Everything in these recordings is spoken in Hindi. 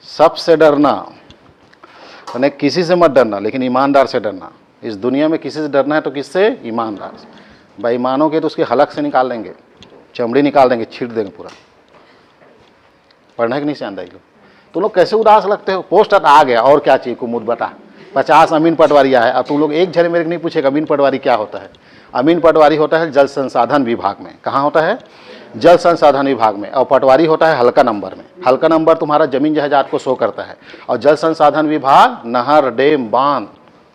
सबसे डरना, यानी किसी से मत डरना, लेकिन ईमानदार से डरना। इस दुनिया में किसी से डरना है तो किससे? ईमानदार से। भाई मानोगे तो उसकी हलक से निकाल देंगे, चमड़ी निकाल देंगे, छीट देंगे पूरा। पढ़ना है कि नहीं सियान लोग? तुम लोग कैसे उदास लगते हो? पोस्ट आ गया और क्या चाहिए? कुमुद बता 50 अमीन पटवारी आया है। अब तुम लोग एक झरे मेरे को नहीं पूछेगा अमीन पटवारी क्या होता है। अमीन पटवारी होता है जल संसाधन विभाग में। कहाँ होता है? जल संसाधन विभाग में। और पटवारी होता है हल्का नंबर में। हल्का नंबर तुम्हारा जमीन जायदाद को शो करता है। और जल संसाधन विभाग नहर, डैम, बांध,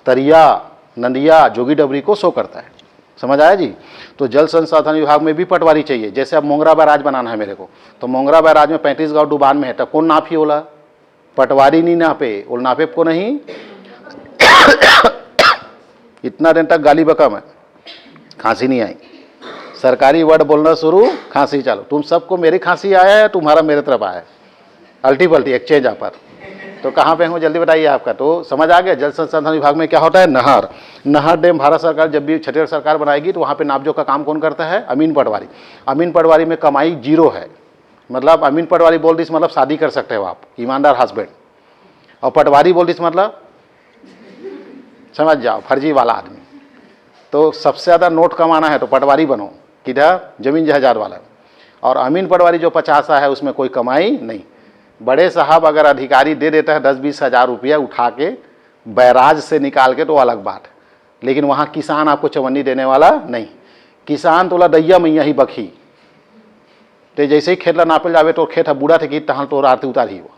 तरिया, नदिया, जोगी डबरी को शो करता है। समझ आया जी? तो जल संसाधन विभाग में भी पटवारी चाहिए। जैसे अब मोंगरा बैराज बनाना है मेरे को, तो मोंगरा बैराज में 35 गाँव डुबान में है, तब कौन नापी होला? पटवारी नहीं नापे, वो नापे को नहीं। इतना दिन तक गाली बका मैं, खांसी नहीं आई। सरकारी वर्ड बोलना शुरू, खांसी चालू। तुम सबको मेरी खांसी आया है, तुम्हारा मेरे तरफ आया है, अल्टी पल्टी एक्सचेंज यहाँ पर। तो कहाँ पे हूँ जल्दी बताइए आपका। तो समझ आ गया? जल संसाधन विभाग में क्या होता है? नहर, नहर, डैम। भारत सरकार जब भी छत्तीसगढ़ सरकार बनाएगी तो वहाँ पे नापजोख का काम कौन करता है? अमीन पटवारी। अमीन पटवारी में कमाई जीरो है, मतलब अमीन पटवारी बोल दिस मतलब शादी कर सकते हो आप, ईमानदार हस्बैंड। और पटवारी बोल दिस मतलब समझ जाओ, फर्जी वाला आदमी। तो सबसे ज़्यादा नोट कमाना है तो पटवारी बनो, किधर? जमीन जायदाद वाला। और अमीन पटवारी जो 50 है उसमें कोई कमाई नहीं। बड़े साहब अगर अधिकारी दे देता है 10-20 हज़ार रुपया उठा के बैराज से निकाल के तो अलग बात है, लेकिन वहाँ किसान आपको चवन्नी देने वाला नहीं। किसान तोला दैया मैया ही बखी। तो जैसे ही खेत ला नापल जावे तो खेत बूढ़ा थे कि तहाँ तो आरती उतारी हुआ।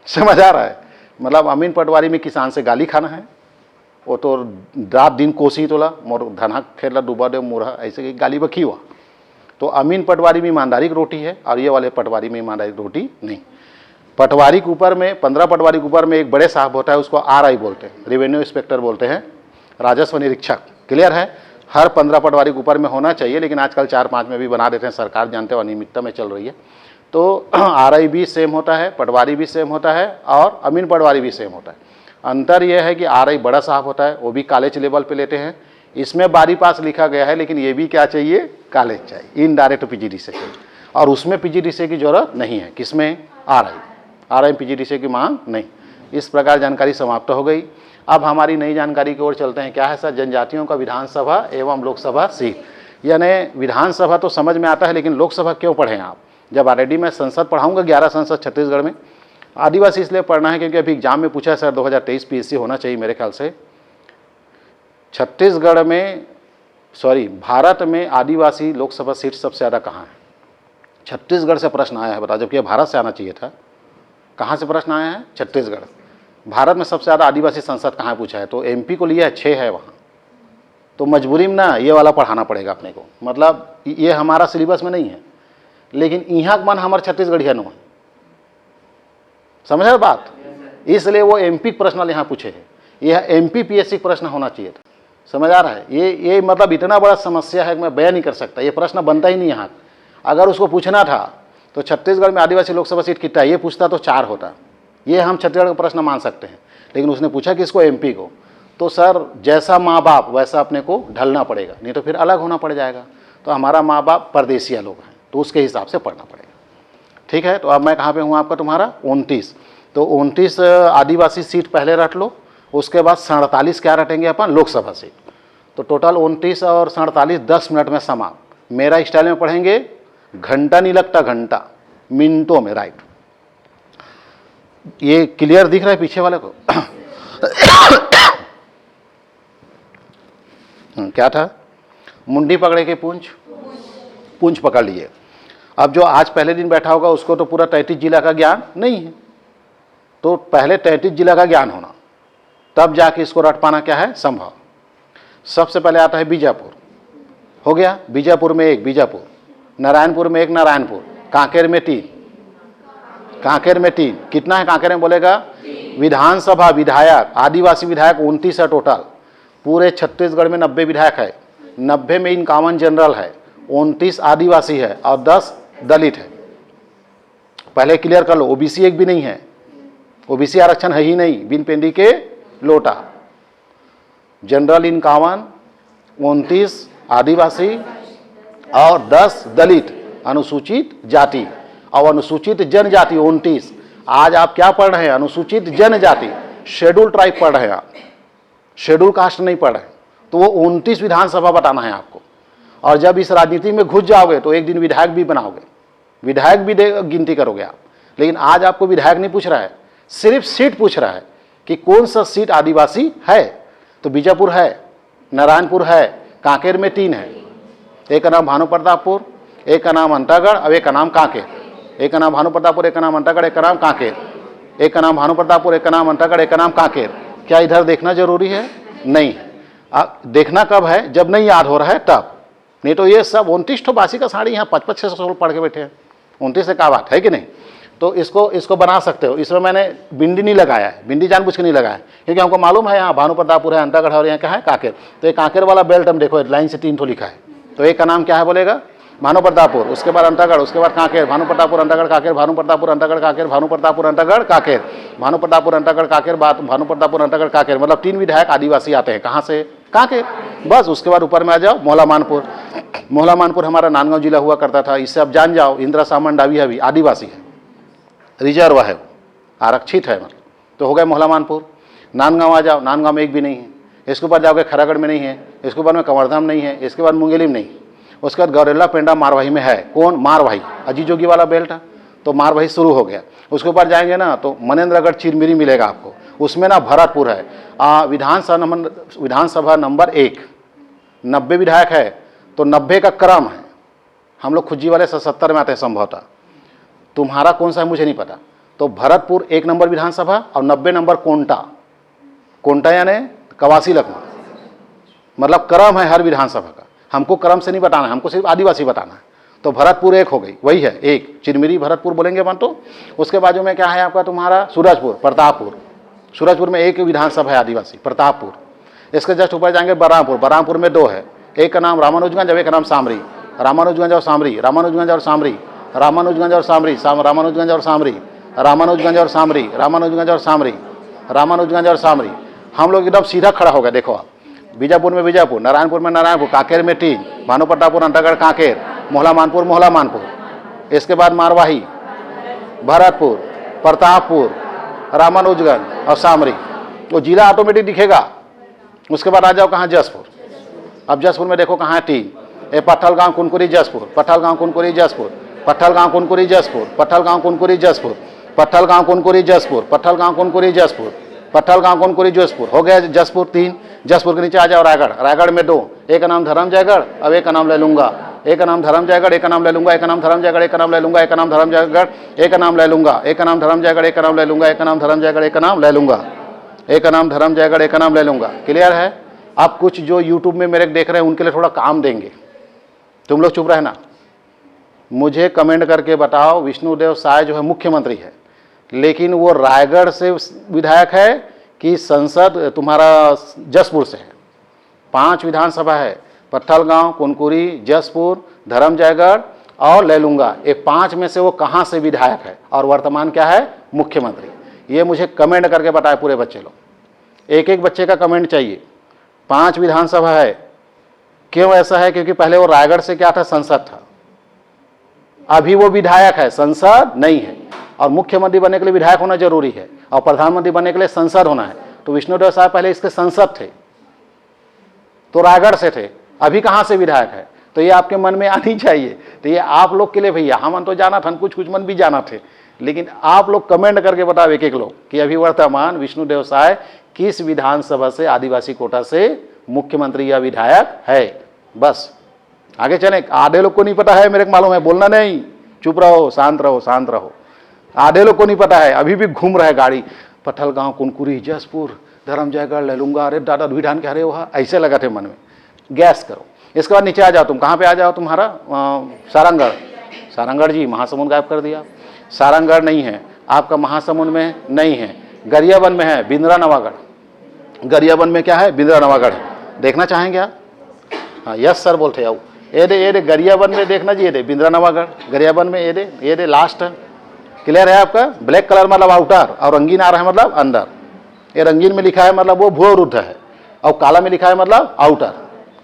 समझ आ रहा है? मतलब अमीन पटवारी में किसान से गाली खाना है। वो तो रात दिन कोसी तोला मोर धना खेला डूबा दे मोरहा, ऐसे गाली बखी हुआ। तो अमीन पटवारी में ईमानदारी की रोटी है और ये वाले पटवारी में ईमानदारी की रोटी नहीं। पटवारी के ऊपर में 15 पटवारी के ऊपर में एक बड़े साहब होता है, उसको RI बोलते हैं, रेवेन्यू इंस्पेक्टर बोलते हैं, राजस्व निरीक्षक। क्लियर है? हर 15 पटवारी के ऊपर में होना चाहिए, लेकिन आजकल 4-5 में भी बना देते हैं, सरकार जानते हो अनियमितता में चल रही है। तो RI भी सेम होता है, पटवारी भी सेम होता है और अमीन पटवारी भी सेम होता है। अंतर यह है कि RI बड़ा साहब होता है, वो भी कॉलेज लेवल पे लेते हैं। इसमें 12 पास लिखा गया है, लेकिन ये भी क्या चाहिए? कॉलेज चाहिए, इनडायरेक्ट PGDCA चाहिए। और उसमें PGDCA की जरूरत नहीं है। किसमें? RI PGDCA की मांग नहीं। इस प्रकार जानकारी समाप्त हो गई। अब हमारी नई जानकारी की ओर चलते हैं। क्या है सर? जनजातियों का विधानसभा एवं लोकसभा सीट। यानी विधानसभा तो समझ में आता है, लेकिन लोकसभा क्यों पढ़ें आप? जब ऑलरेडी मैं संसद पढ़ाऊंगा, 11 संसद छत्तीसगढ़ में। आदिवासी इसलिए पढ़ना है क्योंकि अभी एग्जाम में पूछा है सर, 2023 PSC होना चाहिए मेरे ख्याल से। छत्तीसगढ़ में, सॉरी भारत में आदिवासी लोकसभा सीट सबसे ज़्यादा कहाँ है? छत्तीसगढ़ से प्रश्न आया है, बता। जबकि भारत से आना चाहिए था। कहाँ से प्रश्न आया है? छत्तीसगढ़। भारत में सबसे ज़्यादा आदिवासी संसद कहाँ पूछा है? तो MP को लिया है, 6 है वहाँ। तो मजबूरी में ना ये वाला पढ़ाना पड़ेगा अपने को। मतलब ये हमारा सिलेबस में नहीं है, लेकिन यहाँ का मन हमारे छत्तीसगढ़िया नो है। समझ रहे बात? इसलिए वो MP प्रश्न यहाँ पूछे हैं। यह MP PSC प्रश्न होना चाहिए था। समझ आ रहा है? ये मतलब इतना बड़ा समस्या है कि मैं बयान नहीं कर सकता। ये प्रश्न बनता ही नहीं यहाँ। अगर उसको पूछना था तो छत्तीसगढ़ में आदिवासी लोकसभा सीट कितना है ये पूछता तो 4 होता। ये हम छत्तीसगढ़ का प्रश्न मान सकते हैं, लेकिन उसने पूछा कि इसको MP को। तो सर जैसा माँ बाप वैसा अपने को ढलना पड़ेगा, नहीं तो फिर अलग होना पड़ जाएगा। तो हमारा माँ बाप परदेशिया लोग हैं, तो उसके हिसाब से पढ़ना पड़ेगा। ठीक है? तो अब मैं कहाँ पे हूँ आपका? तुम्हारा 29। तो 29 आदिवासी सीट पहले रट लो, उसके बाद 47 क्या रटेंगे अपन? लोकसभा सीट। तो टोटल 29 और 47 10 मिनट में समाप्त। मेरा स्टाइल में पढ़ेंगे, घंटा नहीं लगता, घंटा मिनटों में। राइट? ये क्लियर दिख रहा है पीछे वाले को? क्या था? मुंडी पकड़े के पूंछ पकड़ लिए। अब जो आज पहले दिन बैठा होगा उसको तो पूरा 33 जिला का ज्ञान नहीं है, तो पहले 33 जिला का ज्ञान होना, तब जाके इसको रट पाना क्या है? संभव। सबसे पहले आता है बीजापुर। हो गया? बीजापुर में 1 बीजापुर, नारायणपुर में 1 नारायणपुर, कांकेर में 3, कांकेर में 3। कितना है कांकेर में बोलेगा? विधानसभा विधायक, आदिवासी विधायक 29 है टोटल। पूरे छत्तीसगढ़ में 90 विधायक है, 90 में 51 जनरल है, 29 आदिवासी है और 10 दलित है। पहले क्लियर कर लो। OBC एक भी नहीं है, OBC आरक्षण है ही नहीं, बिन पेंदी के लोटा। जनरल 51, 29 आदिवासी और 10 दलित, अनुसूचित जाति और अनुसूचित जनजाति 29 आज आप क्या पढ़ रहे हैं? अनुसूचित जनजाति, शेड्यूल ट्राइब पढ़ रहे हैं आप, शेड्यूल कास्ट नहीं पढ़ रहे। तो वो 29 विधानसभा बताना है आपको। और जब इस राजनीति में घुस जाओगे तो एक दिन विधायक भी बनाओगे, विधायक भी गिनती करोगे आप। लेकिन आज आपको विधायक नहीं पूछ रहा है, सिर्फ सीट पूछ रहा है कि कौन सा सीट आदिवासी है। तो बीजापुर है, नारायणपुर है, कांकेर में 3 है, एक का नाम भानुप्रतापपुर, एक का नाम अंतागढ़ और एक का नाम कांकेर। एक का नाम भानुप्रतापपुर, एक का नाम अंतागढ़, एक का नाम कांकेर। एक का नाम भानुप्रतापपुर, एक का नाम अंतागढ़, एक का नाम कांकेर। क्या इधर देखना जरूरी है? नहीं। देखना कब है? जब नहीं याद हो रहा है तब। नहीं तो ये सब 29 ठो बासी का साड़ी यहाँ 5-5 600 पढ़ के बैठे हैं। 29 से क्या बात है कि नहीं? तो इसको बना सकते हो। इसमें मैंने बिंदी नहीं लगाया है, बिंदी जानबूझ के नहीं लगाया है, क्योंकि हमको मालूम है यहाँ भानुप्रतापपुर है, अंतागढ़ और यहाँ क्या है? कांकेर। तो ये कांकेर वाला बेल्ट हम देखो लाइन से 3 ठो लिखा है। तो एक का नाम क्या है बोलेगा? भानुप्रतापपुर, उसके बाद अंतागढ़, उसके बाद कांकेर, भानुप्रतापपुर अंतागढ़ कांकेर, भानुप्रतापपुर अंतागढ़ कांकेर, भानुप्रतापपुर अंतागढ़ कांकेर, भानुप्रतापपुर अंतागढ़ कांकेर, भानुप्रतापपुर अंतागढ़ कांकेर। मतलब 3 विधायक आदिवासी आते हैं। कहाँ से? कांकेर। बस उसके बाद ऊपर में आ जाओ मोहला मानपुर। मोहला मानपुर हमारा नांदगांव जिला हुआ करता था, इससे आप जान जाओ इंदिरा सामंत डावी हवी आदिवासी है, रिजर्व है, आरक्षित है मतलब। तो हो गए मोहला मानपुर। नांदगांव आ जाओ, नांदगांव में एक भी नहीं है। इसके ऊपर जाओगे खरागढ़ में नहीं है, इसके ऊपर में कंवरधाम नहीं है, इसके बाद मुंगेली में नहीं। उसके बाद गौरेला पेंडा मारवाही में है। कौन? मारवाही, अजीत जोगी वाला बेल्ट है, तो मारवाही शुरू हो गया। उसके ऊपर जाएंगे ना तो मनेन्द्रगढ़ चिरमिरी मिलेगा आपको, उसमें ना भरतपुर है। विधानसभा नंबर 1, 90 विधायक है, तो 90 का क्रम है। हम लोग खुज्जी वाले 77 में आते हैं संभवतः, तुम्हारा कौन सा है मुझे नहीं पता। तो भरतपुर 1 नंबर विधानसभा और 90 नंबर कोंटा। कोंटा यानी कवासी लखमा, मतलब क्रम है हर विधानसभा का। हमको क्रम से नहीं बताना है, हमको सिर्फ आदिवासी बताना है। तो भरतपुर 1 हो गई, वही है 1, चिरमिरी भरतपुर बोलेंगे मन तो। उसके बाजू में क्या है आपका? तुम्हारा सूरजपुर, प्रतापपुर। सूरजपुर में 1 विधानसभा है आदिवासी, प्रतापपुर। इसके जस्ट ऊपर जाएंगे बलरामपुर, बलरामपुर में 2 है, एक का नाम रामानुजगंज और एक का नाम सामरी। रामानुजगंज और सामरी, रामानुजगंज और सामरी, रामानुजगंज और सामरी, रामानुजगंज और सामरी, रामानुजगंज और सामरी, रामानुजगंज और सामरी, रामानुजगंज और सामरी। हम लोग एकदम सीधा खड़ा हो गया। देखो आप, बीजापुर में बीजापुर, नारायणपुर में नारायणपुर, कांकेर में 3, भानुप्रतापपुर अंतागढ़ कांकेर, मोहला मानपुर मोहला मानपुर। इसके बाद मारवाही, भरतपुर, प्रतापपुर, रामानुजगंज और सामरी। तो जिला ऑटोमेटिक दिखेगा। उसके बाद आ जाओ कहाँ? जसपुर। अब जसपुर में देखो कहाँ है? 3, ये पत्थलगांव कुनकुरी जसपुर, पत्थलगांव कुनकुरी जसपुर, पत्थलगांव कुनकुरी जसपुर, पत्थलगांव कुनकुरी जसपुर, पत्थलगांव कुनकुरी जसपुर, पत्थलगांव कुनकुरी जसपुर, पत्थलगांव कुनकुरी जसपुर। हो गया जसपुर 3। जसपुर के नीचे आ जाओ रायगढ़, रायगढ़ में 2, एक का नाम धर्मजयगढ़ अब एक का नाम ले लूंगा, एक का नाम धर्मजयगढ़, एक का नाम ले लूंगा, एक का नाम धर्मजयगढ़, एक का नाम ले लूंगा, एक का नाम धर्मजयगढ़, एक का नाम ले लूंगा, एक का नाम धर्मजयगढ़, एक का नाम ले लूंगा, एक का नाम धर्मजयगढ़, एक का नाम ले लूंगा, एक का नाम धर्मजयगढ़, एक का नाम ले लूंगा। क्लियर है? आप कुछ जो यूट्यूब में मेरे देख रहे हैं उनके लिए थोड़ा काम देंगे। तुम लोग चुप रहना, मुझे कमेंट करके बताओ विष्णुदेव साय जो है मुख्यमंत्री है, लेकिन वो रायगढ़ से विधायक है कि संसद तुम्हारा जसपुर से है? 5 विधानसभा है, पत्थलगांव, कुनकुरी, जसपुर, धर्मजयगढ़ और लेलूंगा। ये 5 में से वो कहाँ से विधायक है और वर्तमान क्या है? मुख्यमंत्री। ये मुझे कमेंट करके बताए पूरे बच्चे लोग, एक बच्चे का कमेंट चाहिए। 5 विधानसभा है, क्यों ऐसा है? क्योंकि पहले वो रायगढ़ से क्या था? संसद था। अभी वो विधायक है, संसद नहीं है। और मुख्यमंत्री बनने के लिए विधायक होना जरूरी है और प्रधानमंत्री बनने के लिए संसद होना है। तो विष्णुदेव साहब पहले इसके संसद थे, तो रायगढ़ से थे। अभी कहाँ से विधायक है? तो ये आपके मन में आनी चाहिए। तो ये आप लोग के लिए भैया, हम तो जाना था, कुछ मन भी जाना थे, लेकिन आप लोग कमेंट करके बताओ एक लोग कि अभी वर्तमान विष्णुदेव साय किस विधानसभा से आदिवासी कोटा से मुख्यमंत्री या विधायक है। बस आगे चले। आधे लोग को नहीं पता है, मेरे को मालूम है, बोलना नहीं, चुप रहो, शांत रहो, शांत रहो। आधे लोग को नहीं पता है, अभी भी घूम रहे गाड़ी, पत्थलगांव, कुनकुरी, जसपुर, धर्मजयगढ़, लेलूंगा, अरे दादा ढूंढान के अरे वहाँ ऐसे लगा थे मन में। गैस करो। इसके बाद नीचे आ जाओ, तुम कहाँ पे आ जाओ? तुम्हारा सारंगढ़। सारंगढ़ जी महासमुंद गायब कर दिया। सारंगढ़ नहीं है आपका, महासमुंद में नहीं है, गरियाबंद में है, बिंद्रा नवागढ़। गरियाबंद में क्या है? बिंद्रा नवागढ़। देखना चाहेंगे आप? हाँ यस सर बोलते आओ। ये दे गरियाबंद में देखना जी, ये दे बिंद्रा नवागढ़, गरियाबंद में ये दे लास्ट है। क्लियर है आपका? ब्लैक कलर मतलब आउटर और रंगीन आ रहा है मतलब अंदर। ये रंगीन में लिखा है मतलब वो भूरुद्ध है, और काला में लिखा है मतलब आउटर।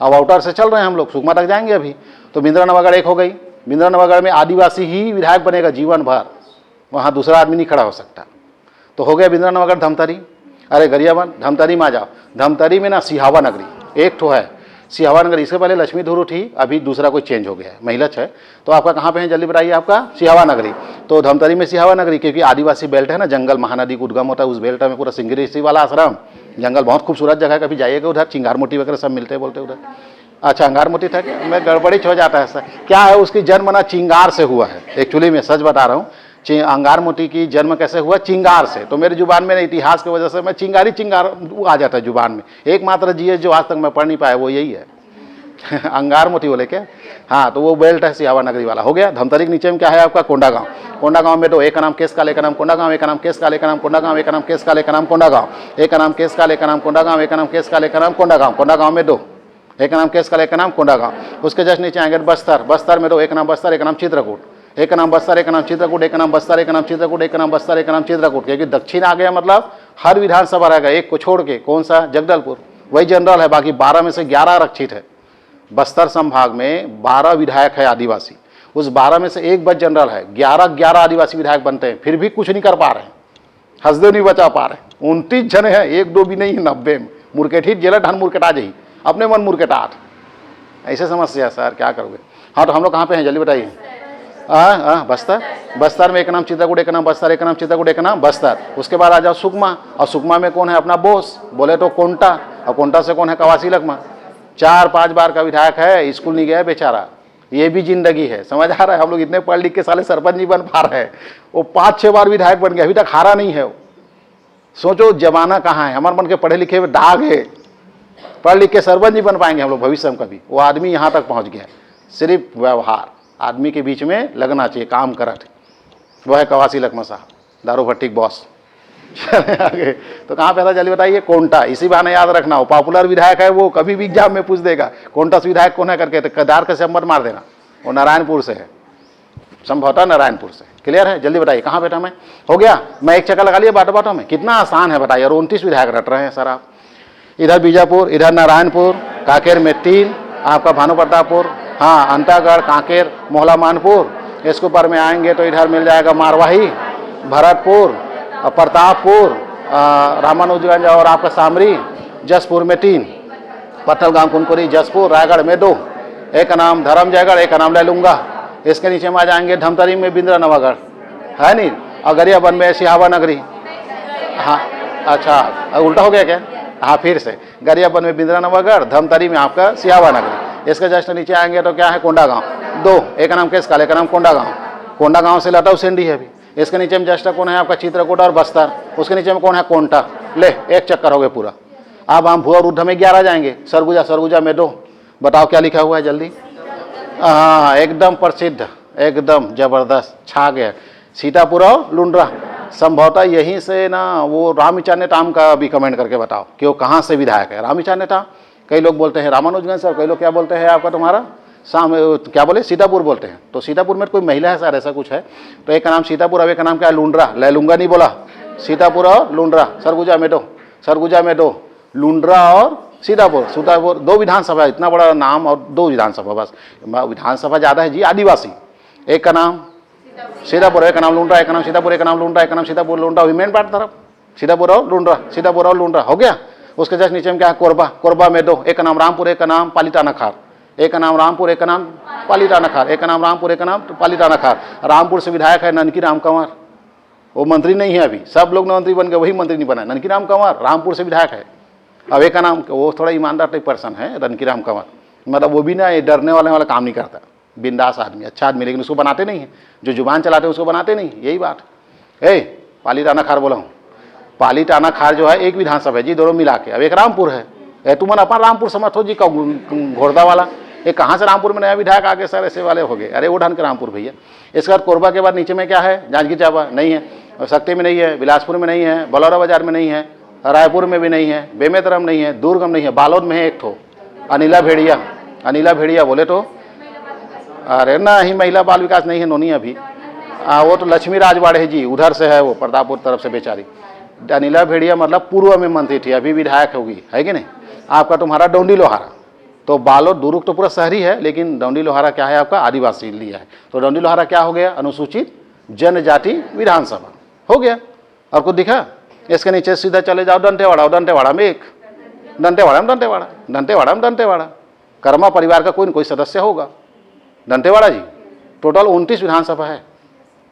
अब आउटर से चल रहे हैं हम लोग, सुकमा तक जाएंगे अभी। तो बिंद्रा नवागढ़ 1 हो गई। बिंद्रा नवागढ़ में आदिवासी ही विधायक बनेगा जीवन भर। वहाँ दूसरा आदमी नहीं खड़ा हो सकता। तो हो गया बिंद्रानगर धमतरी। अरे गरियाबंद धमतरी में आ जाओ। धमतरी में ना सिहावा नगरी एक ठो है, सिहावा नगरी। इससे पहले लक्ष्मी धुरु थी, अभी दूसरा कोई चेंज हो गया है, महिलच है। तो आपका कहाँ पे है जल्दी बताइए? आपका सिहावा नगरी। तो धमतरी में सिहावा नगरी, क्योंकि आदिवासी बेल्ट है ना, जंगल महानदी का उद्गम होता है उस बेल्ट में, पूरा सिंगरी ऋषि वाला आश्रम जंगल, बहुत खूबसूरत जगह है, कभी जाइएगा उधर। चिंगार मोती वगैरह सब मिलते हैं बोलते उधर। अच्छा अंगार मोती था क्या? मैं गड़बड़ी हो जाता है सर। क्या है उसकी जन्म ना चिंगार से हुआ है, एक्चुअली मैं सच बता रहा हूँ। अंगार मोती की जन्म कैसे हुआ? चिंगार से। तो मेरी जुबान में इतिहास की वजह से मैं चिंगार आ जाता है जुबान में। एकमात्र जीएस जो आज तक मैं पढ़ नहीं पाया वो यही है अंगार मोती बोले क्या? हाँ, तो वो बेल्ट है सिहावा नगरी वाला। हो गया। धमतरी के नीचे में क्या है आपका? कोंडागांव। कोंडागांव में तो एक का नाम केस काले का नाम कोंडागांव, एक का नाम केस काले का नाम कोंडागांव, एक का नाम केस काले का नाम कोंडागांव, एक का नाम केस काले का नाम कोंडागांव, एक का नाम केस काले का नाम कोंडागांव। कोंडागांव में दो, एक का नाम केस काले का नाम कोंडागांव। उसके जस्ट नीचे आएंगे बस्तर। बस्तर में दो, एक नाम बस्तर, एक नाम चित्रकूट, एक नाम बस्तर, एक नाम चित्रकूट, एक नाम बस्तर, एक नाम चित्रकूट, एक नाम बस्तर, एक नाम चित्रकूट। क्योंकि दक्षिण आ गया मतलब हर विधानसभा रहेगा एक को छोड़ के। कौन सा? जगदलपुर, वही जनरल है। बाकी 12 में से 11 आरक्षित है। बस्तर संभाग में 12 विधायक है आदिवासी, उस 12 में से एक बस जनरल है। 11 आदिवासी विधायक बनते हैं, फिर भी कुछ नहीं कर पा रहे हैं, हंसदे नहीं बचा पा रहे। 29 जने हैं, एक दो भी नहीं है, 90 में। मुरकेठी जेल ढन मुरकेटा जही, अपने मन मुरकेटाट। ऐसे समस्या सर, क्या करोगे? हाँ, तो हम लोग कहाँ पे हैं जल्दी बताइए? बस्तर। बस्तर में एक नाम चित्रकूट, एक नाम बस्तर, एक नाम चित्रकूट, एक नाम बस्तर। उसके बाद आ जाओ सुकमा, और सुकमा में कौन है? अपना बोस, बोले तो कोंटा, और कोंटा से कौन है? कवासी लखमा। 4-5 बार का विधायक है, स्कूल नहीं गया बेचारा। ये भी जिंदगी है, समझ आ रहा है? हम लोग इतने पढ़ लिख के साले सरपंच नहीं बन पा रहे हैं, वो 5-6 बार विधायक बन गया, अभी तक हारा नहीं है वो। सोचो जमाना कहाँ है। हमारे मन के पढ़े लिखे में दाग है, पढ़ लिख के सरपंच नहीं बन पाएंगे हम लोग भविष्य में कभी। वो आदमी यहाँ तक पहुँच गया। सिर्फ व्यवहार आदमी के बीच में लगना चाहिए, काम करत। वो है कवासी लखमा साहब, दारू भट्टी बॉस। चले आगे। तो कहाँ पे था जल्दी बताइए? कोंटा। इसी बहाने याद रखना, हो पॉपुलर विधायक है वो, कभी भी एग्जाम में पूछ देगा कोंटा से विधायक कौन है करके, तो कदार का से मत मार देना। वो नारायणपुर से है, संभवतः नारायणपुर से। क्लियर है? जल्दी बताइए कहाँ बैठा मैं? हो गया। मैं एक चक्कर लगा लिया बाटो बाटो में। कितना आसान है बताइए। और 29 विधायक रट रहे हैं सर आप। इधर बीजापुर, इधर नारायणपुर, कांकेर में 3, आपका भानु प्रतापपुर, हाँ अंतागढ़, कांकेर, मोहला मानपुर। इसके ऊपर में आएंगे तो इधर मिल जाएगा मारवाही, भरतपुर, प्रतापपुर, रामानुजगंज और आपका सामरी। जसपुर में 3, पत्थलगांव, कुनकुरी, जसपुर। रायगढ़ में 2, एक का नाम धर्मजयगढ़, एक का नाम लैलूंगा। इसके नीचे में आ जाएंगे धमतरी में बिंद्रानवागढ़ है नहीं, और गरियाबंद में सिहावा नगरी। हाँ अच्छा, उल्टा हो गया क्या? हाँ फिर से, गरियाबंद में बिंद्रानवागढ़, धमतरी में आपका सिहावा नगरी। इसके जस्ट नीचे आएंगे तो क्या है? कोंडागांव 2, एक का नाम केस काले, एक का नाम कोंडागांव। कोंडागांव से लटाऊ सेंडी है अभी। इसके नीचे में जस्ट कौन है? आपका चित्रकूट और बस्तर। उसके नीचे में कौन है? कोंटा। ले, एक चक्कर हो गया पूरा। अब हम भुआ रुद्ध में 11 जाएंगे। सरगुजा, सरगुजा में 2। बताओ क्या लिखा हुआ है जल्दी? हाँ एकदम प्रसिद्ध, एकदम जबरदस्त, छा गया। सीतापुर और लुंड्रा। संभवतः यहीं से ना वो रामविचार नेताम का भी कमेंट करके बताओ कि वो कहाँ से विधायक है। रामविचार नेताम, कई लोग बोलते हैं रामानुजगंज सर, कई लोग क्या बोलते हैं आपका तुम्हारा क्या बोले? सीतापुर बोलते हैं। तो सीतापुर में कोई महिला है सर, ऐसा कुछ है। तो एक का नाम सीतापुर, अब एक का नाम क्या है? लुंड्रा। लैलूंगा नहीं बोला, सीतापुर और लुंड्रा। सरगुजा में 2, सरगुजा में 2, लुंड्रा और सीतापुर। सीतापुर 2 विधानसभा, इतना बड़ा नाम और 2 विधानसभा, बस विधानसभा ज़्यादा है जी आदिवासी। एक का नाम सीतापुर, एक का नाम लुंड्रा, एक का नाम सीतापुर, एक का नाम लुंड्रा, एक का नाम सीतापुर लुंड्रा। मेन पार्ट तरफ सीतापुर और लुंड्रा, सीतापुर और लुंड्रा। हो गया। उसके जस्ट नीचे में क्या है? कोरबा। कोरबा में 2, एक का नाम रामपुर, एक का नाम पालीताना खार। एक का नाम रामपुर, एक का नाम पालीताना खार। एक का नाम रामपुर, एक का नाम पालीताना खार। रामपुर से विधायक है ननकी राम कंवर, वो मंत्री नहीं है अभी। सब लोग मंत्री बन गए, वही मंत्री नहीं बना। ननकी राम कंवर रामपुर से विधायक है। अब एक का नाम, वो थोड़ा ईमानदार टाइप पर्सन है ननकी राम कंवर, मतलब वो भी ना ये डरने वाला काम नहीं करता, बिंदास आदमी, अच्छा आदमी, लेकिन उसको बनाते नहीं है। जो जुबान चलाते हैं उसको बनाते नहीं, यही बात। पालीताना खार बोला हूँ। पालीताना खार जो है एक विधानसभा है जी, दोनों मिला के। अब एक रामपुर है। तुम अपन रामपुर समझ हो जी, घोड़दा वाला। ये कहाँ से रामपुर में नया विधायक आ गए सर? ऐसे वाले हो गए। अरे वो ढंग के रामपुर भैया। इसके बाद कोरबा के बाद नीचे में क्या है? जांजगीर चांपा नहीं है, शक्ति में नहीं है, बिलासपुर में नहीं है, बलौरा बाजार में नहीं है, रायपुर में भी नहीं है, बेमेतरम नहीं है, दुर्ग में नहीं है, बालोद में है एक ठो, अनिला भेड़िया। अनिला भेड़िया बोले तो अरे ना ही महिला बाल विकास नहीं है नोनी अभी। वो तो लक्ष्मी राजवाड़े है जी, उधर से है वो, प्रतापपुर तरफ से बेचारी। अनिला भेड़िया मतलब पूर्व में मंत्री थी, अभी विधायक होगी, है कि नहीं? आपका तुम्हारा डोंडी लोहारा। तो बालोद दुर्ग तो पूरा शहरी है, लेकिन डोंडी लोहारा क्या है? आपका आदिवासी लिया है। तो डोंडी लोहारा क्या हो गया? अनुसूचित जनजाति विधानसभा, हो गया। और कुछ दिखा? इसके नीचे सीधा चले जाओ दंतेवाड़ा, और दंतेवाड़ा में एक, दंतेवाड़ा में दंतेवाड़ा, दंतेवाड़ा में दंतेवाड़ा, कर्मा परिवार का कोई न कोई सदस्य होगा। दंतेवाड़ा जी टोटल 29 विधानसभा है,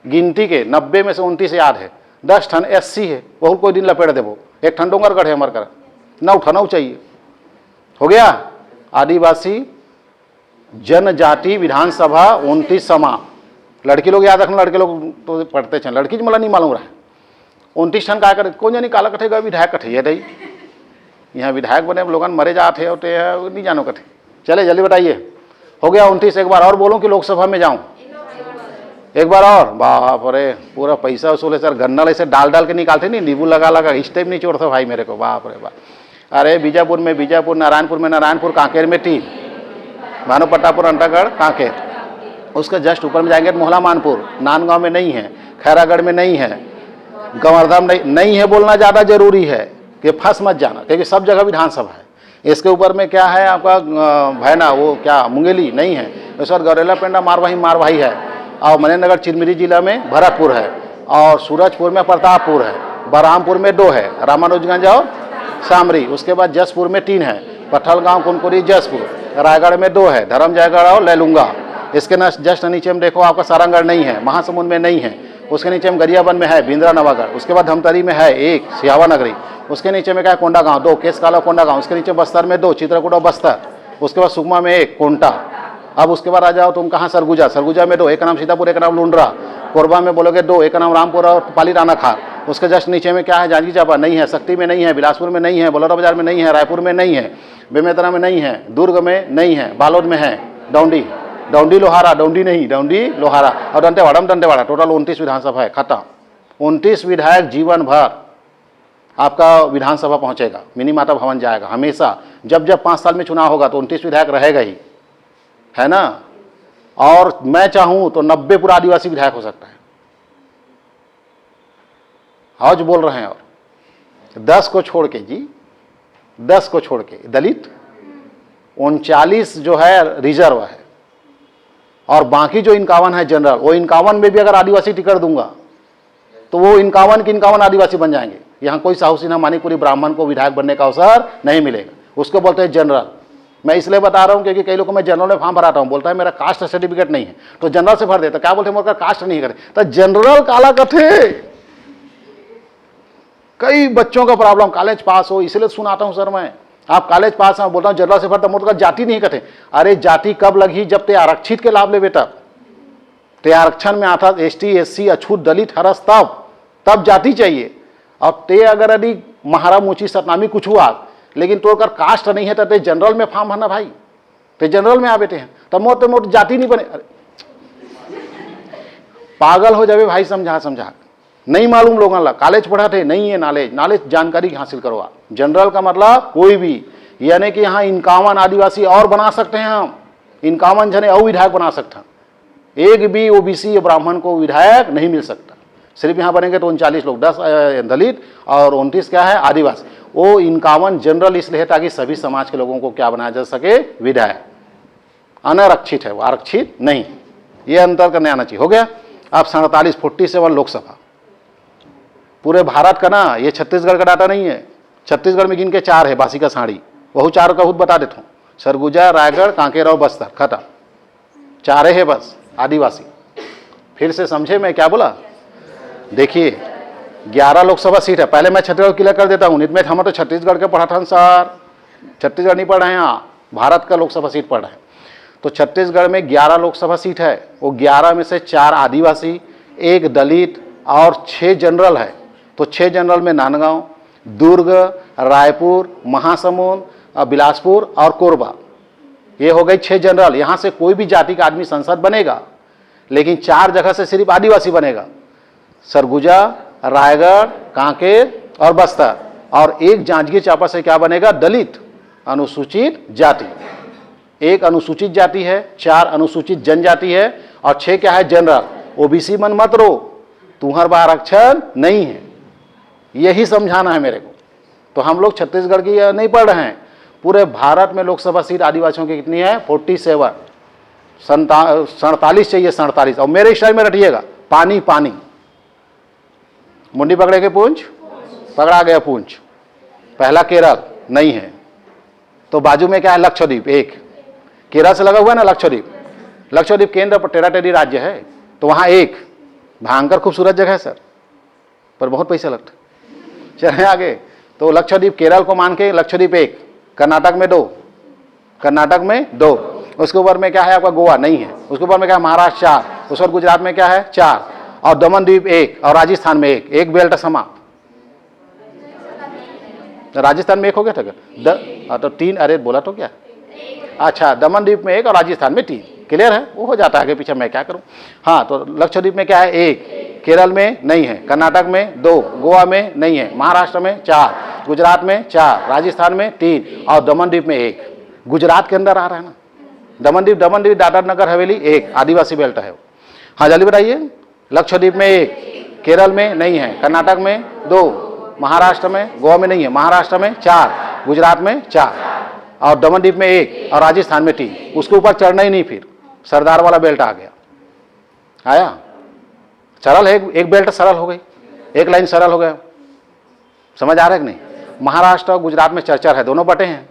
गिनती के 90 में से 29 याद है। 10 ठन SC है, बहुत कोई दिन लपेट देवो। एक ठन डोंगरगढ़ है हमार कर, 9 ठन चाहिए, हो गया। आदिवासी जनजाति विधानसभा 29 समा। लड़की लोग याद रखना, लड़के लोग तो पढ़ते हैं, लड़की मला नहीं मालूम रहा। 29 ठन का करे, कौन जानी काला कठेगा विधायक कठे ये नहीं, यहाँ विधायक बने लोग मरे जाते होते हैं, नहीं जानो कठे। चले जल्दी बताइए, हो गया 29। एक बार और बोलूं कि लोकसभा में जाऊं? एक बार और। बाप रे, पूरा पैसा वसूले सर, गन्ना ऐसे डाल डाल के निकालते नहीं, नींबू लगा लगा, इस टाइप नहीं छोड़ता भाई मेरे को, बाप रे बाप। अरे बीजापुर में बीजापुर, नारायणपुर में नारायणपुर, कांकेर में 3, भानुप्रतापपुर, अंटागढ़, कांकेर। उसके जस्ट ऊपर में जाएंगे तो मोहला मानपुर, नांदगांव में नहीं है, खैरागढ़ में नहीं है, गंवरधाम नहीं है। बोलना ज़्यादा जरूरी है कि फंस मत जाना, क्योंकि सब जगह विधानसभा है। इसके ऊपर में क्या है आपका भैना, वो क्या मुंगेली नहीं है, इस बार गौरेला पेंडा मारवाही है, और मनेन्द्रगढ़ चिरमिरी जिला में भरतपुर है, और सूरजपुर में प्रतापपुर है, बरहामपुर में 2 है, रामानुजगंज और सामरी। उसके बाद जसपुर में 3 है, पत्थलगांव, कुनकुरी, जसपुर। रायगढ़ में 2 है, धर्मजयगढ़ और लैलूंगा। इसके जस्ट नीचे में देखो आपका सारंगगढ़ नहीं है, महासमुंद में नहीं है, उसके नीचे में गरियाबंद में है, बिंद्रा नवागढ़। उसके बाद धमतरी में है 1, सियावा नगरी। उसके नीचे में क्या है, कोंडागांव 2, केसकाला कोंडागांव। उसके नीचे बस्तर में 2, चित्रकूट और बस्तर। उसके बाद सुकमा में 1, कोंटा। अब उसके बाद आ जाओ तुम कहाँ, सरगुजा में 2, एक का नाम सीतापुर, एक का नाम लुंड्रा। कोरबा में बोलोगे 2, एक का नाम रामपुर और पाली राना खार। उसके जस्ट नीचे में क्या है, जांजगीर चांपा नहीं है, शक्ति में नहीं है, बिलासपुर में नहीं है, बलौदा बाजार में नहीं है, रायपुर में नहीं है, बेमेतरा में नहीं है, दुर्ग में नहीं है, बालोद में है, डौंडी लोहारा, डौंडी लोहारा, और दंतेवाड़ा। टोटल 29 विधानसभा है, खत्म। 29 विधायक जीवन भर आपका विधानसभा पहुंचेगा, मिनी माता भवन जाएगा हमेशा। जब 5 साल में चुनाव होगा तो 29 विधायक रहेगा ही, है ना। और मैं चाहूं तो 90 पूरा आदिवासी विधायक हो सकता है। हौज बोल रहे हैं। और 10 को छोड़ के जी, 10 को छोड़ के दलित, 39 जो है रिजर्व है, और बाकी जो 51 है जनरल। वो 51 में भी अगर आदिवासी टिकट दूंगा तो वो 51 के 51 आदिवासी बन जाएंगे। यहाँ कोई साहू सिन्हा मानिकपुरी ब्राह्मण को विधायक बनने का अवसर नहीं मिलेगा, उसको बोलते हैं जनरल। मैं इसलिए बता रहा हूँ क्योंकि कई लोगों को मैं जनरल में फॉर्म भराता हूँ, बोलता है मेरा कास्ट सर्टिफिकेट नहीं है, तो जनरल से भर देता। क्या बोलते हैं, मोर कास्ट नहीं करे तो जनरल काला कथे। कई बच्चों का प्रॉब्लम, कॉलेज पास हो, इसलिए सुनाता हूँ सर मैं, आप कॉलेज पास हैं, बोलता हूँ जनरल से भरता, मोर जाति नहीं कथे। अरे जाति कब लगी, जब ते आरक्षित के लाभ ले बेटा, ते आरक्षण में आता ST SC अछूत दलित हरस, तब जाति चाहिए। अब ते अगर यदि महारा मुची सतनामी कुछ हुआ, लेकिन तो अगर कास्ट नहीं है तो ते जनरल में फॉर्म भरना भाई, ते जनरल में आ बेटे हैं, तब मोट जाति नहीं बने। पागल हो जावे भाई, समझा नहीं मालूम लोगों ला, कॉलेज पढ़ा थे नहीं है नॉलेज जानकारी हासिल करो आप। जनरल का मतलब कोई भी, यानी कि यहाँ 51 आदिवासी और बना सकते हैं हम, 51 जने और विधायक बना सकते हैं। एक भी OBC या ब्राह्मण को विधायक नहीं मिल सकता। सिर्फ यहाँ बनेंगे तो 39 लोग, 10 दलित और 29 क्या है आदिवासी। वो 51 जनरल इसलिए है ताकि सभी समाज के लोगों को क्या बनाया जा सके, विधायक। अनारक्षित है वो, आरक्षित नहीं, ये अंतर करने आना चाहिए। हो गया। अब 47 लोकसभा पूरे भारत का ना, ये छत्तीसगढ़ का डाटा नहीं है। छत्तीसगढ़ में गिन के 4 है, बासी का साड़ी, वह 4 का खुद बता देता हूँ, सरगुजा, रायगढ़, कांकेर और बस्तर, खत्म। 4 है बस आदिवासी। फिर से समझे मैं क्या बोला। देखिए 11 लोकसभा सीट है। पहले मैं छत्तीसगढ़ क्लियर कर देता हूँ, नित हम तो छत्तीसगढ़ के पढ़ा था सर, छत्तीसगढ़ नहीं पढ़ रहे हैं, यहाँ भारत का लोकसभा सीट पढ़ रहे हैं। तो छत्तीसगढ़ में 11 लोकसभा सीट है, वो 11 में से 4 आदिवासी, 1 दलित और 6 जनरल है। तो 6 जनरल में नांदगांव, दुर्ग, रायपुर, महासमुंद, बिलासपुर और कोरबा, ये हो गई 6 जनरल। यहाँ से कोई भी जाति का आदमी संसद बनेगा, लेकिन 4 जगह से सिर्फ आदिवासी बनेगा, सरगुजा, रायगढ़, कांकेर और बस्तर। और 1 जांजगीर चांपा से क्या बनेगा, दलित अनुसूचित जाति। 1 अनुसूचित जाति है, 4 अनुसूचित जनजाति है और 6 क्या है जनरल। OBC मन मत रो, तुम्हारा आरक्षण नहीं है, यही समझाना है मेरे को। तो हम लोग छत्तीसगढ़ की नहीं पढ़ रहे हैं, पूरे भारत में लोकसभा सीट आदिवासियों की कितनी है, 47। 47 चाहिए, 47। और मेरे स्टाइल में रटिएगा, पानी पानी, मुंडी पकड़े के पूंछ, पकड़ा गया पूंछ। पहला केरल नहीं है, तो बाजू में क्या है, लक्षद्वीप एक, केरल से लगा हुआ है ना लक्षद्वीप, लक्षद्वीप केंद्र टेरिटरी राज्य है, तो वहां एक, भयंकर खूबसूरत जगह है सर, पर बहुत पैसा लगता। चले आगे, तो लक्षद्वीप केरल को मान के लक्षद्वीप एक, कर्नाटक में 2, कर्नाटक में 2, उसके ऊपर में क्या है आपका गोवा नहीं है, उसके ऊपर में क्या है महाराष्ट्र 4, उस पर गुजरात में क्या है 4, और दमन द्वीप 1, और राजस्थान में 1, एक बेल्ट समाप्त। राजस्थान में 1 हो गया था क्या? तो 3, अरे बोला तो क्या, अच्छा दमन द्वीप में 1 और राजस्थान में 3, क्लियर है, वो हो जाता है आगे पीछे, मैं क्या करूं। हाँ, तो लक्षद्वीप में क्या है 1, केरल में नहीं है, कर्नाटक में 2, गोवा में नहीं है, महाराष्ट्र में 4, गुजरात में 4, राजस्थान में 3, और दमन द्वीप में 1। गुजरात के अंदर आ रहा है ना दमन द्वीप, दादर नगर हवेली 1, आदिवासी बेल्ट है वो। हाँ जल्दी बताइए, लक्षद्वीप में 1, केरल में नहीं है, कर्नाटक में 2, महाराष्ट्र में, गोवा में नहीं है, महाराष्ट्र में 4, गुजरात में 4, और दमन द्वीप में 1, और राजस्थान में 3। उसके ऊपर चढ़ना ही नहीं, फिर सरदार वाला बेल्ट आ गया, आया सरल है, एक बेल्ट सरल हो गई, एक लाइन सरल हो गया, समझ आ रहा है कि नहीं। महाराष्ट्र और गुजरात में चर्चा है, दोनों बटे हैं,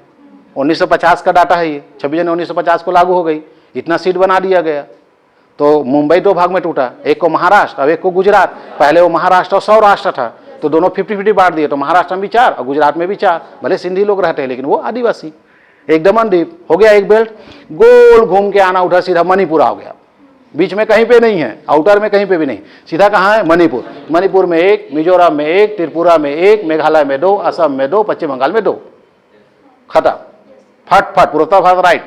1950 का डाटा है ये, 26 जनवरी 1950 को लागू हो गई, इतना सीट बना दिया गया, तो मुंबई 2 भाग में टूटा, एक को महाराष्ट्र और एक को गुजरात। पहले वो महाराष्ट्र और सौराष्ट्र था, तो दोनों 50-50 बांट दिए, तो महाराष्ट्र में भी 4 और गुजरात में भी 4, भले सिंधी लोग रहते हैं लेकिन वो आदिवासी। एक दमन द्वीप हो गया, एक बेल्ट, गोल घूम के आना उधर सीधा मणिपुर आ गया, बीच में कहीं पे नहीं है, आउटर में कहीं पे भी नहीं, सीधा कहाँ है मणिपुर। मणिपुर में 1, मिजोरम में 1, त्रिपुरा में 1, मेघालय में 2, असम में 2, पश्चिम बंगाल में 2, खत्म, फट फट पूर्वोत्तर भारत राइट।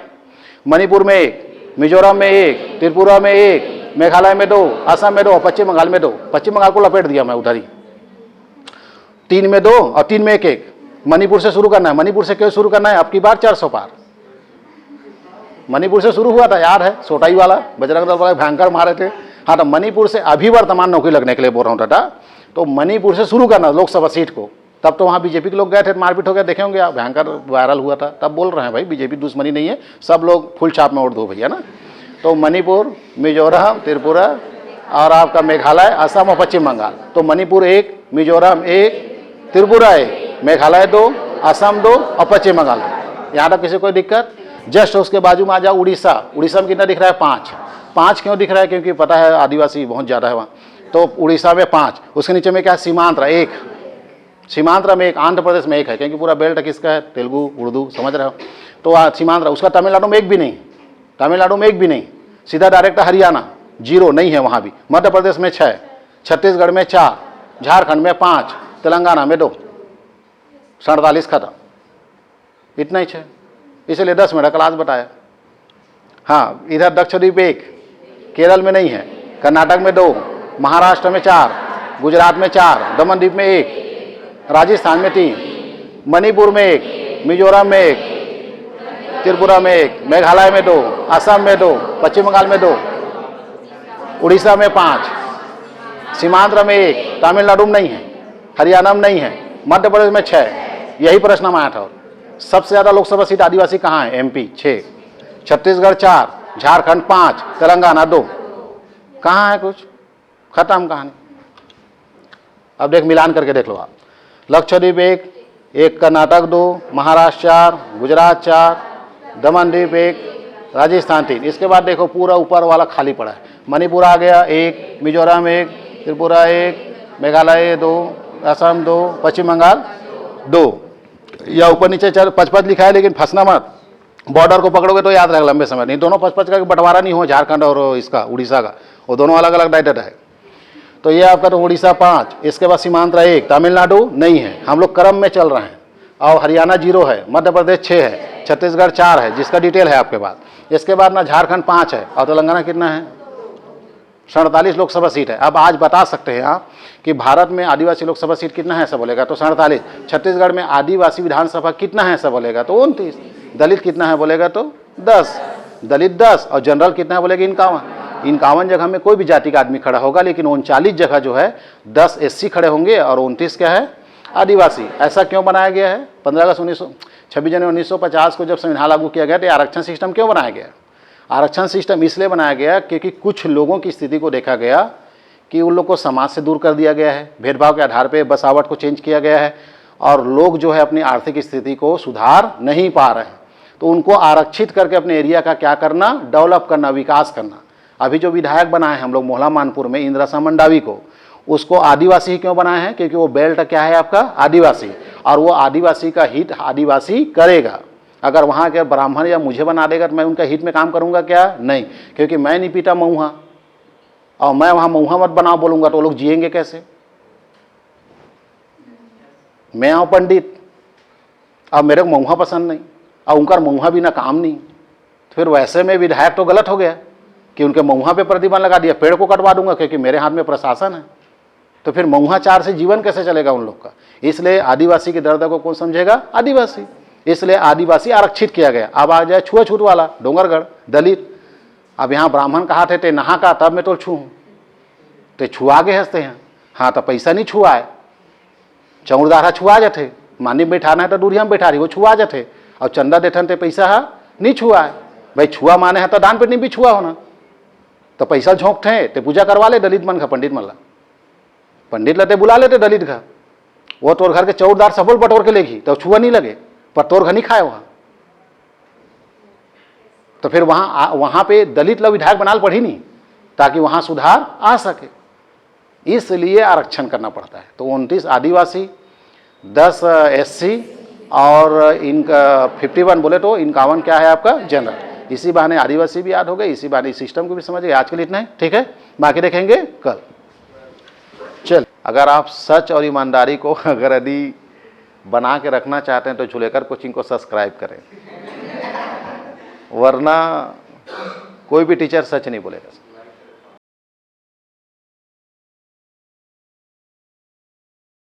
मणिपुर में 1, मिजोरम में 1, त्रिपुरा में 1, मेघालय में 2, असम में 2, पश्चिम बंगाल में 2, पश्चिम बंगाल को लपेट दिया मैं उधर ही, 3 में 2 और 3 में 1। मणिपुर से शुरू करना है, मणिपुर से क्यों शुरू करना है, अब की बार 400 पार मणिपुर से शुरू हुआ था, याद है, सोटाई वाला बजरंग दल वाला भयंकर मारे थे। हाँ, तो मणिपुर से अभी वर्तमान नौकरी लगने के लिए बोल रहा हूँ दादा, तो मणिपुर से शुरू करना लोकसभा सीट को। तब तो वहाँ बीजेपी के लोग गए थे, मारपीट हो गया, देखे होंगे आप, भयंकर वायरल हुआ था, तब बोल रहे हैं भाई बीजेपी दुश्मनी नहीं है, सब लोग फुल छाप में वोट दो भैया ना। तो मणिपुर, मिजोरम, त्रिपुरा और आपका मेघालय, असम और पश्चिम बंगाल, तो मणिपुर 1, मिजोरम 1, त्रिपुरा 1, मेघालय 2, असम 2 और पश्चिम बंगाल 2। यहाँ तक किसी कोई दिक्कत। जस्ट उसके बाजू में आ जाओ उड़ीसा, उड़ीसा में कितना दिख रहा है 5 क्यों दिख रहा है, क्योंकि पता है आदिवासी बहुत ज़्यादा है वहाँ, तो उड़ीसा में 5। उसके नीचे में क्या है, सीमांध्र 1, सीमांध्र में 1, आंध्र प्रदेश में 1 है, क्योंकि पूरा बेल्ट किसका है, तेलुगु उर्दू, समझ रहे हो, तो सीमांध्र। उसका तमिलनाडु में 1 भी नहीं, तमिलनाडु में 1 भी नहीं, सीधा डायरेक्ट हरियाणा 0 नहीं है वहाँ भी। मध्य प्रदेश में 6, छत्तीसगढ़ में 4, झारखंड में 5, तेलंगाना में 2, 47 खत्म, इतना ही 6, इसलिए 10 मिनट क्लास बताया। हाँ, इधर लक्षद्वीप 1, केरल में नहीं है, कर्नाटक में 2, महाराष्ट्र में 4, गुजरात में 4, दमन द्वीप में 1, राजस्थान में 3, मणिपुर में 1, मिजोरम में 1, त्रिपुरा में 1, मेघालय में 2, असम में 2, पश्चिम बंगाल में 2, उड़ीसा में 5, सीमांध्र में 1, तमिलनाडु में नहीं है, हरियाणा में नहीं है, मध्य प्रदेश में 6। यही प्रश्न में आया था। सबसे ज़्यादा लोकसभा सीट आदिवासी कहाँ है, MP 6, छत्तीसगढ़ 4, झारखंड 5, तेलंगाना 2। कहाँ है, कुछ खत्म कहानी। अब देख, मिलान करके देख लो आप, लक्षद्वीप 1, कर्नाटक 2, महाराष्ट्र 4, गुजरात 4, दमन द्वीप 1, राजस्थान 3। इसके बाद देखो पूरा ऊपर वाला खाली पड़ा है, मणिपुर आ गया 1, मिजोरम 1, त्रिपुरा 1, मेघालय 2, असम 2, पश्चिम बंगाल 2। या ऊपर नीचे 5-5 लिखा है, लेकिन फंसना मत, बॉर्डर को पकड़ोगे तो याद रहेगा लंबे समय, नहीं दोनों 5-5 का बंटवारा नहीं हो, झारखंड और इसका उड़ीसा का, वो दोनों अलग अलग डाटा है। तो ये आपका तो उड़ीसा 5, इसके बाद सीमांध्र 1, तमिलनाडु नहीं है, हम लोग क्रम में चल रहे हैं, और हरियाणा 0 है, मध्य प्रदेश 6 है, छत्तीसगढ़ 4 है, जिसका डिटेल है आपके पास। इसके बाद ना झारखंड 5 है, और तेलंगाना कितना है, 47 लोकसभा सीट है। अब आज बता सकते हैं आप कि भारत में आदिवासी लोकसभा सीट कितना है, ऐसा बोलेगा तो 47। छत्तीसगढ़ में आदिवासी विधानसभा कितना है, ऐसा बोलेगा तो 29। दलित कितना है बोलेगा तो 10, दलित 10, और जनरल कितना है बोलेगा 51 जगह में कोई भी जाति का आदमी खड़ा होगा, लेकिन 39 जगह जो है 10 SC खड़े होंगे और 29 क्या है, आदिवासी। ऐसा क्यों बनाया गया है, 26 जनवरी 1950 को जब संविधान लागू किया गया तो आरक्षण सिस्टम क्यों बनाया गया। आरक्षण सिस्टम इसलिए बनाया गया क्योंकि कुछ लोगों की स्थिति को देखा गया कि उन लोग को समाज से दूर कर दिया गया है, भेदभाव के आधार पे बसावट को चेंज किया गया है और लोग जो है अपनी आर्थिक स्थिति को सुधार नहीं पा रहे हैं। तो उनको आरक्षित करके अपने एरिया का क्या करना, डेवलप करना, विकास करना। अभी जो विधायक बनाए हैं हम लोग मोहला मानपुर में इंद्रासा मंडावी को, उसको आदिवासी ही क्यों बनाए हैं? क्योंकि वो बेल्ट क्या है आपका, आदिवासी, और वो आदिवासी का हित आदिवासी करेगा। अगर वहाँ के ब्राह्मण या मुझे बना देगा तो मैं उनका हित में काम करूँगा क्या? नहीं, क्योंकि मैं नहीं पीटा मऊहा और मैं वहाँ मऊहा मत बनाओ बोलूँगा तो वो लोग जिएंगे कैसे? मैं आऊँ पंडित, अब मेरे को मऊहा पसंद नहीं और उनका मऊहा बिना काम नहीं, तो फिर वैसे में विधायक तो गलत हो गया कि उनके मऊहा पे प्रतिबंध लगा दिया, पेड़ को कटवा दूंगा क्योंकि मेरे हाथ में प्रशासन है। तो फिर मऊहा चार से जीवन कैसे चलेगा उन लोग का? इसलिए आदिवासी के दर्द को कौन समझेगा? आदिवासी। इसलिए आदिवासी आरक्षित किया गया। अब आ जाए छुआछूत वाला, डोंगरगढ़ दलित। अब यहाँ ब्राह्मण कहा थे नहा का तब मैं तो छू तो छुआ के हंसते हैं। हाँ तो पैसा नहीं छुआ है, चौड़दारा छुआ जाते, मानी बैठाना है तो दूरिया में बैठा रही, वो छुआ जाते और चंदा देठन ते पैसा है नहीं छुआ है। भाई छुआ माने है तो दान पेटी भी छुआ होना, तो पैसा झोंकते ते पूजा करवा ले दलित मन का, पंडित मन ला पंडित लते बुला लेते दलित का, वो तोर घर के चौड़दार सबल बटोर के लेगी तो छुआ नहीं लगे, पर तोर घर नहीं खाए वहां। तो फिर वहां पे दलित लोग विधायक बनाल पड़ी नहीं ताकि वहां सुधार आ सके, इसलिए आरक्षण करना पड़ता है। तो 29 आदिवासी, 10 SC और इनका 51 बोले तो 51 क्या है आपका जनरल। इसी बहाने आदिवासी भी याद हो गए, इसी बहाने सिस्टम को भी समझ गए। आज के लिए इतना है, ठीक है, बाकी देखेंगे कल। चल, अगर आप सच और ईमानदारी को अगर यदि बना के रखना चाहते हैं तो झुलेकर कोचिंग को सब्सक्राइब करें, वरना कोई भी टीचर सच नहीं बोलेगा।